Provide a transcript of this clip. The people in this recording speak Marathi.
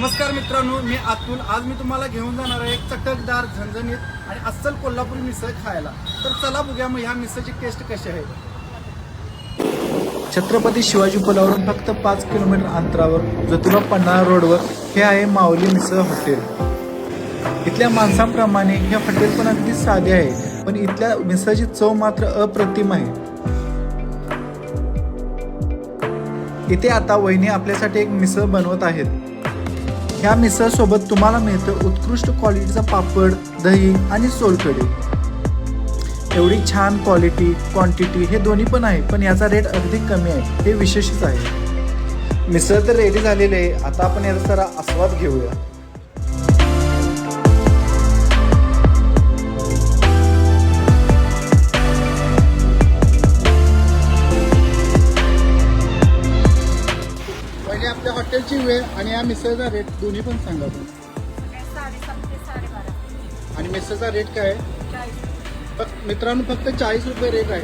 नमस्कार मित्रांनो, मी अतुल. आज मी तुम्हाला घेऊन जाणार आहे एक चटकदार, झणझणीत आणि अस्सल कोल्हापुरी मिसळ खायला. तर चला बघूया मग ह्या मिसळची टेस्ट कशी आहे. छत्रपती शिवाजी पुलावरून फक्त 5 किलोमीटर अंतरावर ज्योतिबा पन्हाळा रोडवर हे आहे माऊली मिसळ हॉटेल. इथल्या माणसांप्रमाणे हे हॉटेल पण अगदी साधे आहे, पण इथल्या मिसळची चव मात्र अप्रतिम आहे. इथे आता वहिनी आपल्यासाठी एक मिसळ बनवत आहेत. ह्या मिसळ सोबत तुम्हाला मिळतं उत्कृष्ट क्वालिटीचा पापड, दही आणि सोलकढी. एवढी छान क्वालिटी, क्वांटिटी हे दोन्ही पण आहे, पण याचा रेट अगदी कमी आहे, हे विशेषच आहे. मिसळ तर रेडी झालेली आहे, आता आपण याचा जरा आस्वाद घेऊया. पहिले आपल्या हॉटेलची वेळ आणि या मिसळचा रेट दोन्ही पण सांगा तुम्ही. 7:30 ते 12:30. आणि मिसळचा रेट काय आहे? 40. मित्रांनो फक्त 40 रुपये रेट आहे.